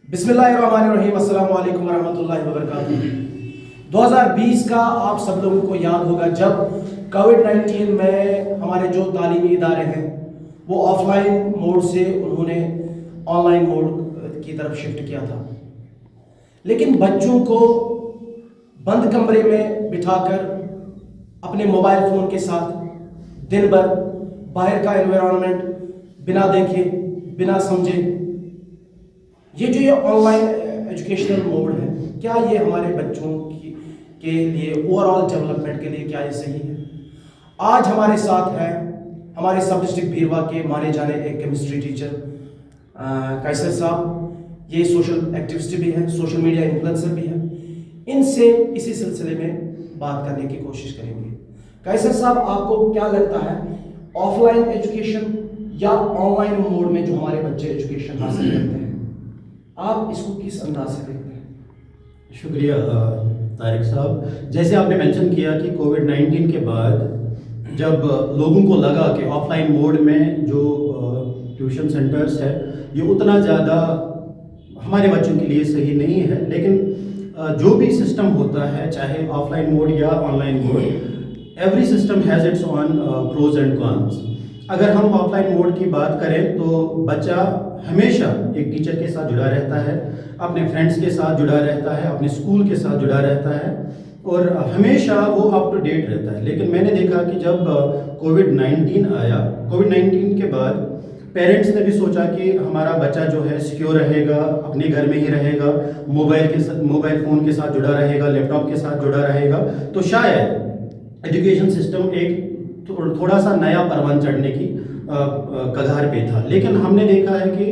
बिस्मिल्लाहिर्रहमानिर्रहीम, अस्सलाम वालेकुम रहमतुल्लाहि व बरकातुहू। 2020 का आप सब लोगों को याद होगा जब कोविड-19 में हमारे जो तालीमी इदारे हैं वो ऑफलाइन मोड से उन्होंने ऑनलाइन मोड की तरफ शिफ्ट किया था। लेकिन बच्चों को बंद कमरे में बिठाकर अपने मोबाइल फ़ोन के साथ दिन भर बाहर का एनवायरनमेंट बिना देखे बिना समझे ये ऑनलाइन एजुकेशनल मोड है, क्या ये हमारे बच्चों के लिए ओवरऑल डेवलपमेंट के लिए क्या ये सही है? आज हमारे साथ हैं हमारे सब डिस्ट्रिक्ट भीरवा के माने जाने एक केमिस्ट्री टीचर कैसर साहब। ये सोशल एक्टिविस्ट भी हैं, सोशल मीडिया इन्फ्लुएंसर भी हैं। इनसे इसी सिलसिले में बात करने की कोशिश करेंगे। कैसर साहब, आपको क्या लगता है ऑफलाइन एजुकेशन या ऑनलाइन मोड में जो हमारे बच्चे एजुकेशन हासिल करते हैं, आप इसको किस अंदाज से देखते हैं? शुक्रिया तारिक साहब। जैसे आपने मेंशन किया कि कोविड-19 के बाद जब लोगों को लगा कि ऑफलाइन मोड में जो ट्यूशन सेंटर्स है ये उतना ज़्यादा हमारे बच्चों के लिए सही नहीं है, लेकिन जो भी सिस्टम होता है चाहे ऑफलाइन मोड या online mode, every system has its own pros and cons. अगर हम ऑफलाइन मोड की बात करें तो बच्चा हमेशा एक टीचर के साथ जुड़ा रहता है, अपने फ्रेंड्स के साथ जुड़ा रहता है, अपने स्कूल के साथ जुड़ा रहता है और हमेशा वो अप टू डेट रहता है। लेकिन मैंने देखा कि जब कोविड-19 आया, कोविड-19 के बाद पेरेंट्स ने भी सोचा कि हमारा बच्चा जो है सिक्योर रहेगा, अपने घर में ही रहेगा, मोबाइल फ़ोन के साथ जुड़ा रहेगा, लैपटॉप के साथ जुड़ा रहेगा, तो शायद एजुकेशन सिस्टम एक थोड़ा सा नया परवान चढ़ने की कगार पे था। लेकिन हमने देखा है कि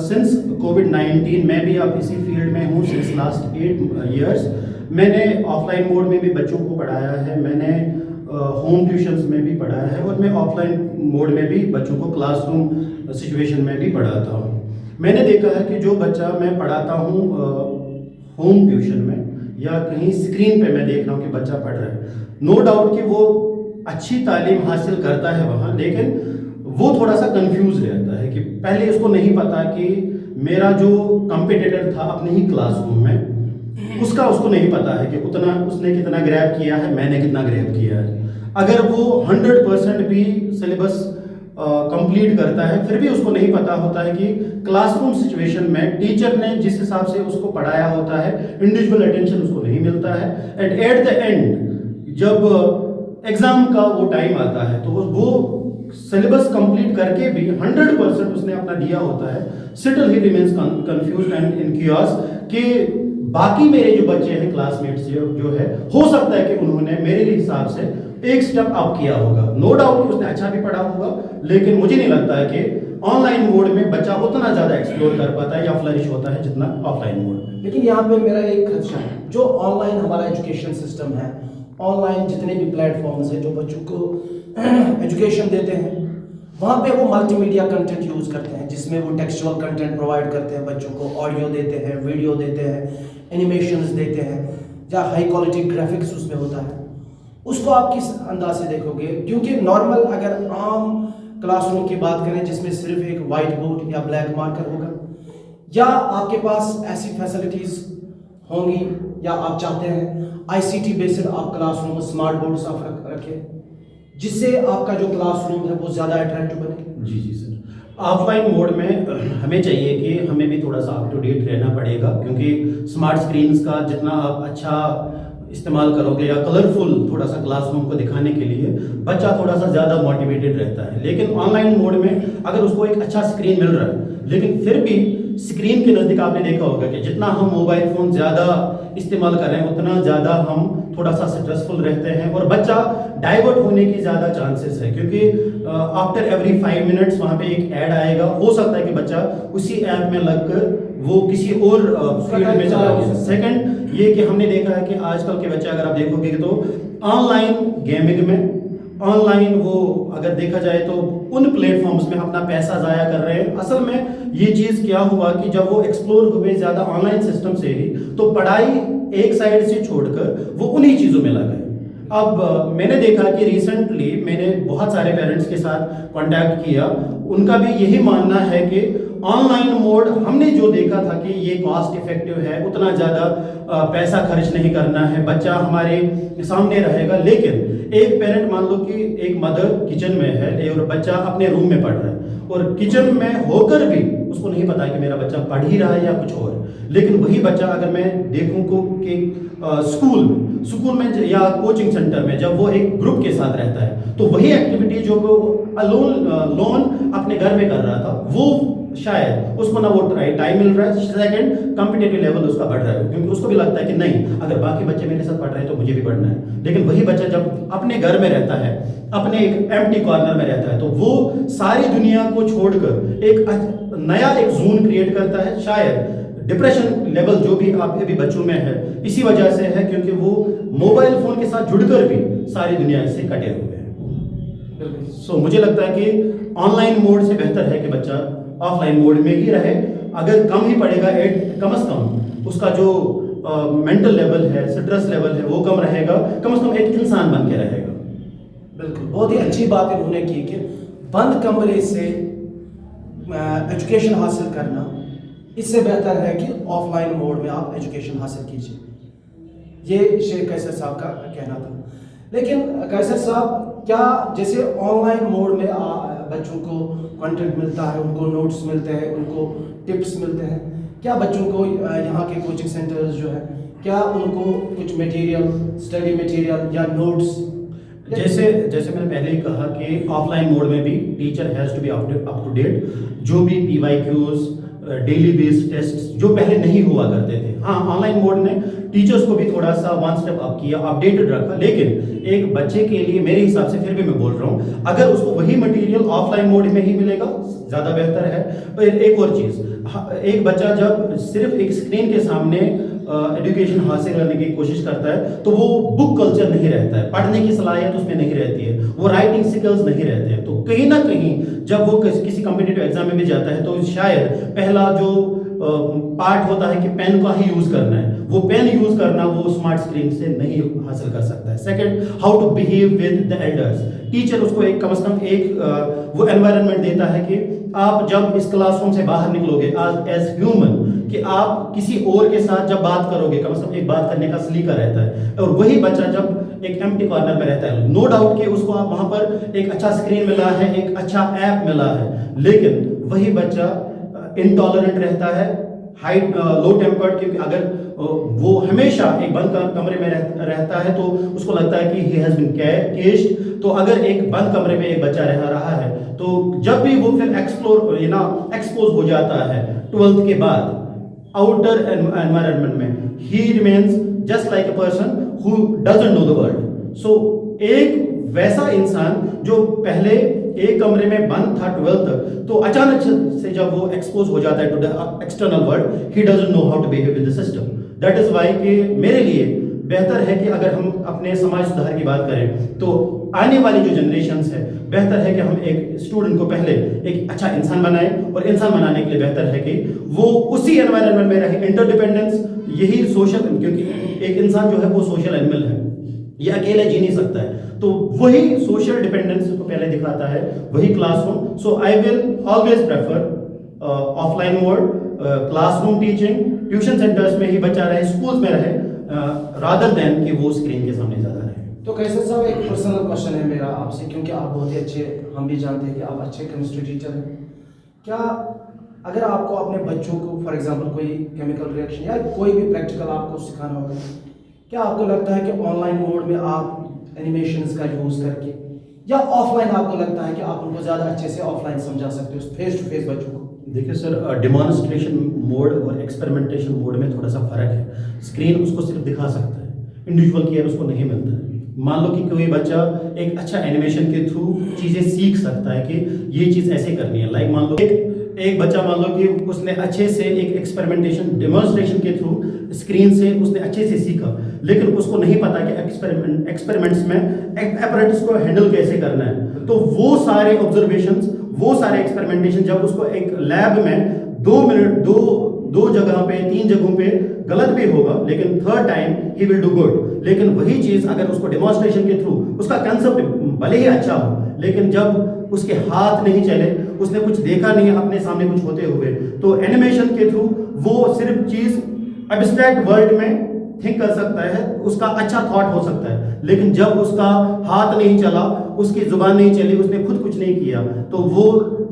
सिंस कोविड-19 मैं भी अब इसी फील्ड में हूँ सिंस लास्ट 8 इयर्स। मैंने ऑफलाइन मोड में भी बच्चों को पढ़ाया है, मैंने होम ट्यूशन्स में भी पढ़ाया है और मैं ऑफलाइन मोड में भी बच्चों को क्लासरूम सिचुएशन में भी पढ़ाता हूँ। मैंने देखा है कि जो बच्चा मैं पढ़ाता हूँ होम ट्यूशन में या कहीं स्क्रीन पे मैं देख रहा हूँ कि बच्चा पढ़ रहा है, नो डाउट कि वो अच्छी तालीम हासिल करता है वहाँ, लेकिन वो थोड़ा सा कंफ्यूज रहता है कि पहले उसको नहीं पता कि मेरा जो कंपिटिटर था अपने ही क्लासरूम में उसको नहीं पता है कि उसने कितना ग्रैब किया है, मैंने कितना ग्रैब किया है। अगर वो 100% भी सिलेबस कंप्लीट करता है फिर भी उसको नहीं पता होता है कि क्लासरूम सिचुएशन में टीचर ने जिस हिसाब से उसको पढ़ाया होता है इंडिविजुअल अटेंशन उसको नहीं मिलता है। एंड एट द एंड जब एग्जाम का वो टाइम आता है तो वो सिलेबस कंप्लीट करके भी 100% उसने अपना दिया होता है, still he remains confused and incurious कि बाकी मेरे जो बच्चे हैं क्लासमेट्स जो है हो सकता है कि उन्होंने मेरे हिसाब से एक स्टेप अप किया होगा। नो डाउट कि उसने अच्छा भी पढ़ा होगा, लेकिन मुझे नहीं लगता है कि ऑनलाइन मोड में बच्चा उतना ज़्यादा एक्सप्लोर कर पाता है या फ्लरिश होता है जितना ऑफलाइन मोड में। लेकिन यहाँ पे मेरा एक खदशा है, जो ऑनलाइन हमारा एजुकेशन सिस्टम है, ऑनलाइन जितने भी प्लेटफॉर्म्स हैं जो बच्चों को एजुकेशन देते हैं, वहाँ पे वो मल्टीमीडिया कंटेंट यूज़ करते हैं जिसमें वो टेक्सचुअल कंटेंट प्रोवाइड करते हैं बच्चों को, ऑडियो देते हैं, वीडियो देते हैं, एनिमेशंस देते हैं या हाई क्वालिटी ग्राफिक्स उसमें होता है। उसको आप किस अंदाज से देखोगे? क्योंकि नॉर्मल अगर आम क्लासरूम की बात करें जिसमें सिर्फ एक वाइट बोर्ड या ब्लैक मार्कर होगा, या आपके पास ऐसी फैसिलिटीज़ होंगी या आप चाहते हैं ICT बेस्ड आप क्लासरूम में स्मार्ट बोर्ड्स आप रखें जिससे आपका जो क्लासरूम है वो ज़्यादा अट्रैक्टिव बने? जी सर, ऑफलाइन मोड में हमें चाहिए कि हमें भी थोड़ा सा अप टू डेट रहना पड़ेगा, क्योंकि स्मार्ट स्क्रीन्स का जितना आप अच्छा इस्तेमाल करोगे या कलरफुल थोड़ा सा क्लासरूम को दिखाने के लिए बच्चा थोड़ा सा ज़्यादा मोटिवेटेड रहता है। लेकिन ऑनलाइन मोड में अगर उसको एक अच्छा स्क्रीन मिल रहा है, लेकिन फिर भी स्क्रीन के नज़दीक आपने देखा होगा कि जितना हम मोबाइल फ़ोन ज़्यादा इस्तेमाल कर रहे हैं उतना ज़्यादा हम थोड़ा सा स्ट्रेसफुल रहते हैं और बच्चा डाइवर्ट होने की ज़्यादा चांसेस है, क्योंकि आफ्टर एवरी 5 मिनट्स वहाँ पे एक ऐड आएगा। हो सकता है कि बच्चा उसी ऐप में लगकर वो किसी और फील्ड में चला गया। सेकंड ये कि हमने देखा है कि आजकल के बच्चे अगर आप देखोगे तो ऑनलाइन गेमिंग में, ऑनलाइन वो अगर देखा जाए तो उन प्लेटफॉर्म्स में अपना पैसा ज़ाया कर रहे हैं। असल में ये चीज़ क्या हुआ कि जब वो एक्सप्लोर हुए ज़्यादा ऑनलाइन सिस्टम से ही, तो पढ़ाई एक साइड से छोड़कर वो उन्हीं चीज़ों में लगे। अब मैंने देखा कि रिसेंटली मैंने बहुत सारे पेरेंट्स के साथ कांटेक्ट किया, उनका भी यही मानना है कि ऑनलाइन मोड हमने जो देखा था कि ये कॉस्ट इफेक्टिव है, उतना ज़्यादा पैसा खर्च नहीं करना है, बच्चा हमारे सामने रहेगा। लेकिन एक पेरेंट मान लो कि एक मदर किचन में है और बच्चा अपने रूम में पढ़ रहा है और किचन में होकर भी उसको नहीं पता कि मेरा बच्चा पढ़ ही रहा है या कुछ और। लेकिन वही बच्चा अगर मैं देखूं को कि स्कूल में या कोचिंग सेंटर में जब वो एक ग्रुप के साथ रहता है तो वही एक्टिविटी जो वो लोन अपने घर में कर रहा था वो शायद उसको ना वो टाइम मिल रहा है। सेकंड, कॉम्पिटिटिव लेवल उसका बढ़ रहा है क्योंकि उसको भी लगता है कि नहीं, अगर बाकी बच्चे मेरे साथ पढ़ रहे हैं तो मुझे भी पढ़ना है। लेकिन वही बच्चा जब अपने घर में रहता है, अपने एक एम्प्टी कॉर्नर में रहता है, तो वो सारी दुनिया को छोड़कर एक नया एक जोन क्रिएट करता है। शायद डिप्रेशन लेवल जो भी आप अभी बच्चों में है इसी वजह से है क्योंकि वो मोबाइल फोन के साथ जुड़कर भी सारी दुनिया से कटे हुए हैं। सो मुझे लगता है कि ऑनलाइन मोड से बेहतर है कि बच्चा ऑफलाइन मोड में ही रहे। अगर कम ही पड़ेगा, कम से कम उसका जो मेंटल लेवल है, स्ट्रेस लेवल है वो कम रहेगा, कम से कम एक इंसान बन के रहेगा। बिल्कुल, बहुत ही अच्छी बात इन्होंने की कि बंद कमरे से एजुकेशन हासिल करना इससे बेहतर है कि ऑफलाइन मोड में आप एजुकेशन हासिल कीजिए। ये शेख कैसर साहब का कहना था। लेकिन कैसर साहब, क्या जैसे ऑनलाइन मोड में बच्चों को कंटेंट मिलता है, उनको नोट्स मिलते हैं, उनको टिप्स मिलते हैं, क्या बच्चों को यहाँ के कोचिंग सेंटर्स जो है क्या उनको कुछ मटेरियल, स्टडी मटेरियल या नोट्स, जैसे मैंने पहले ही कहा कि ऑफलाइन मोड में भी teacher has to be up to date. जो भी PYQs, डेली बेस्ड टेस्ट जो पहले नहीं हुआ करते थे, हाँ ऑनलाइन मोड ने टीचर्स को भी थोड़ा सा वन स्टेप अप किया, अपडेटेड रखा। लेकिन एक बच्चे के लिए मेरे हिसाब से फिर भी मैं बोल रहा हूँ, अगर उसको वही मटेरियल ऑफलाइन मोड में ही मिलेगा ज़्यादा बेहतर है। तो एक और चीज़, एक बच्चा जब सिर्फ एक स्क्रीन के सामने एजुकेशन हासिल करने की कोशिश करता है तो वो बुक कल्चर नहीं रहता है, पढ़ने की सलाहियत उसमें नहीं रहती है, वो राइटिंग स्किल्स नहीं रहते हैं। तो कहीं ना कहीं जब वो किसी कॉम्पिटिटिव एग्जाम में भी जाता है तो शायद पहला जो पार्ट होता है कि पेन का ही यूज करना है, वो पेन यूज करना वो स्मार्ट स्क्रीन से नहीं हासिल कर सकता है। Second, how to behave with the elders. Teacher उसको एक कम से कम एक वो एनवायरनमेंट देता है कि आप जब इस क्लासरूम से बाहर निकलोगे एज ह्यूमन, कि आप किसी और के साथ जब बात करोगे कम से कम एक बात करने का सलीका रहता है। और वही बच्चा जब एक एम्प्टी कॉर्नर में रहता है, नो डाउट कि उसको आप वहां पर एक अच्छा स्क्रीन मिला है, एक अच्छा ऐप मिला है, लेकिन वही बच्चा इनटॉलरेंट रहता है, लो टेम्पर्ड, क्योंकि अगर वो हमेशा एक बंद कमरे में रहता है तो उसको लगता है कि ही हैज बीन केज्ड। तो अगर एक बंद कमरे में एक बच्चा रह रहा है तो जब भी वो फिर एक्सपोज हो जाता है 12th के बाद आउटर एनवायरनमेंट में, he remains just like a person who doesn't know the world. So एक वैसा इंसान जो पहले एक कमरे में बंद था 12th तक, तो अचानक से जब वो एक्सपोज हो जाता है to the external world, he doesn't know how to behave with the system. That is why कि मेरे लिए बेहतर है कि अगर हम अपने समाज सुधार की बात करें तो आने वाली जो जनरेशंस है, बेहतर है कि हम एक स्टूडेंट को पहले एक अच्छा इंसान बनाएं, और इंसान बनाने के लिए बेहतर है कि वो उसी एनवायरनमेंट में रहे। इंटरडिपेंडेंस, यही सोशल, क्योंकि एक इंसान जो है वो सोशल एनिमल है, ये अकेले जी नहीं सकता है, तो वही सोशल डिपेंडेंस को पहले दिखाता है, वही classroom. So I will always prefer offline mode, classroom teaching, tuition centres में ही बच्चा रहे, स्कूल्स में रहे, रादर देन कि वो स्क्रीन के सामने ज़्यादा रहे। तो कैसर साहब, एक पर्सनल क्वेश्चन है मेरा आपसे, क्योंकि आप बहुत ही अच्छे, हम भी जानते हैं कि आप अच्छे केमिस्ट्री टीचर हैं। क्या अगर आपको अपने बच्चों को फॉर एग्जांपल कोई केमिकल रिएक्शन या कोई भी प्रैक्टिकल आपको सिखाना होगा, क्या आपको लगता है कि ऑनलाइन मोड में आप एनिमेशंस का यूज़ करके, या ऑफलाइन आपको लगता है कि आप उनको ज़्यादा अच्छे से ऑफलाइन समझा सकते हो फेस टू फेस बच्चों को? देखिए सर, डिमॉन्स्ट्रेशन मोड और एक्सपेरिमेंटेशन मोड में थोड़ा सा फर्क है। स्क्रीन उसको सिर्फ दिखा सकता है, इंडिविजुअल केयर उसको नहीं मिलता है। मान लो कि कोई बच्चा एक अच्छा एनिमेशन के थ्रू चीज़ें सीख सकता है कि ये चीज़ ऐसे करनी है। लाइक मान लो एक बच्चा, मान लो कि उसने अच्छे से एक एक्सपेरिमेंटेशन डेमोन्स्ट्रेशन के थ्रू स्क्रीन से उसने अच्छे से सीखा, लेकिन उसको नहीं पता कि एक्सपेरिमेंट्स में एपरेटस को हैंडल कैसे करना है। तो वो सारे ऑब्जर्वेशंस, वो सारे एक्सपेरिमेंटेशन जब उसको एक लैब में 2 मिनट दो जगह पे 3 जगहों पे गलत भी होगा, लेकिन third time he will do good. लेकिन वही चीज अगर उसको डेमोन्स्ट्रेशन के थ्रू, उसका कंसेप्ट भले ही अच्छा हो लेकिन जब उसके हाथ नहीं चले, उसने कुछ देखा नहीं अपने सामने कुछ होते हुए, तो एनिमेशन के थ्रू वो सिर्फ चीज़ एब्स्ट्रैक्ट वर्ल्ड में थिंक कर सकता है, उसका अच्छा थॉट हो सकता है, लेकिन जब उसका हाथ नहीं चला, उसकी जुबान नहीं चली, उसने खुद कुछ नहीं किया, तो वो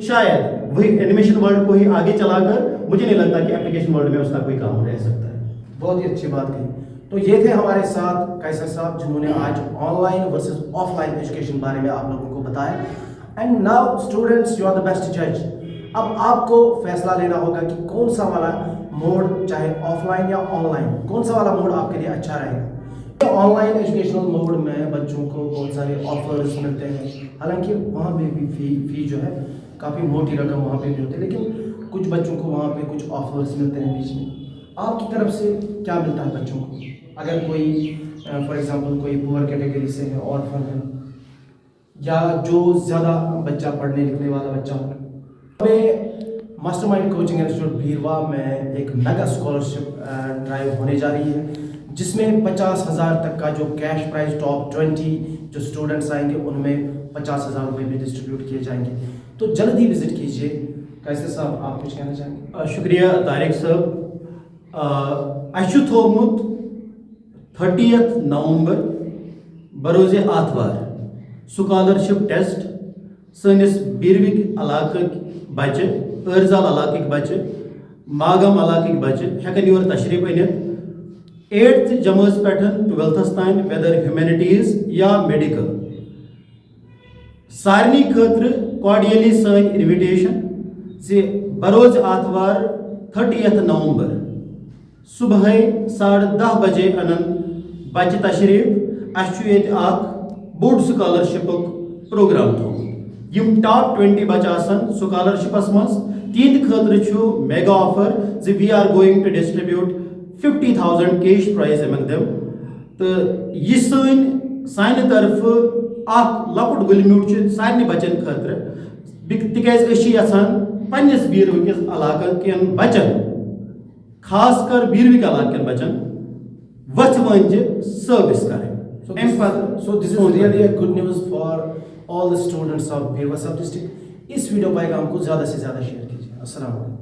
शायद वही एनिमेशन वर्ल्ड को ही आगे चलाकर मुझे नहीं लगता कि एप्लीकेशन वर्ल्ड में उसका कोई काम रह सकता है। बहुत ही अच्छी बात कही। तो ये थे हमारे साथ कैसर साहब, जिन्होंने आज ऑनलाइन वर्सेस ऑफलाइन एजुकेशन बारे में आप लोगों को बताया। And now students, you are the best जज। अब आपको फैसला लेना होगा कि कौन सा वाला मोड, चाहे ऑफलाइन या ऑनलाइन, कौन सा वाला मोड आपके लिए अच्छा रहेगा। ऑनलाइन एजुकेशनल मोड में बच्चों को बहुत सारे ऑफर्स मिलते हैं, हालांकि वहाँ पे भी फी जो है काफ़ी मोटी रकम वहाँ पे भी होती है, लेकिन कुछ बच्चों को वहाँ पे कुछ ऑफर्स मिलते हैं बीच में। आपकी तरफ से क्या मिलता है बच्चों को? अगर कोई फॉर एग्जांपल कोई पुअर कैटेगरी से है, ऑर्फन है, या जो ज़्यादा बच्चा पढ़ने लिखने वाला बच्चा हो, मास्टरमाइंड कोचिंग इंस्टीट्यूट भीरवा में एक मेगा स्कॉलरशिप ड्राइव होने जा रही है, जिसमें 50,000 तक का जो कैश प्राइज, टॉप 20 जो स्टूडेंट्स आएंगे उनमें 50,000 रुपये भी डिस्ट्रीब्यूट किए जाएंगे। तो जल्द ही विजिट कीजिए। कैसे साहब, आप कुछ कहना चाहेंगे? शुक्रिया तारिक साहब। अशु थोमुत 30 नवंबर बरोज़ आतवार स्कॉलरशिप टेस्ट सनिस बीरविक इलाक बच्चे, अर्जाल इलाक बच्चे, मागम इलाक बच्चे हेकन योर तशरीफ अनित 8th जमात पे 12th तान, वेदर ह्यूमैनिटीज या मेडिकल, सारनी खतर कॉर्डियली सन इन्विटेशन से बरोज़ आतवार 30 नवंबर सुबह 10:30 बजे अनन बच्चे तशरीफ। अख बोर्ड स्कॉलरशिप प्रोग्राम थो यम टॉप 20 बच्चे आसन स्कॉलरशिपस मज, तीन खतर मेगा ऑफर जे we are going to distribute 50,000 cash prize among them. तो यह सान तरफ लकुट गुलम्यूट सारे बच्चन खतर, तिकाज यहान पन्निस बीरविकिस इलाक कन बच्चन, खासकर बीरविक इलाक कन बच्चन वथ वंज सर्विस करें। So this is really a good news for all the students of Birwa Sub District। इस वीडियो पैगाम को ज़्यादा से ज़्यादा शेयर कीजिए। अस्सलाम वालेकुम।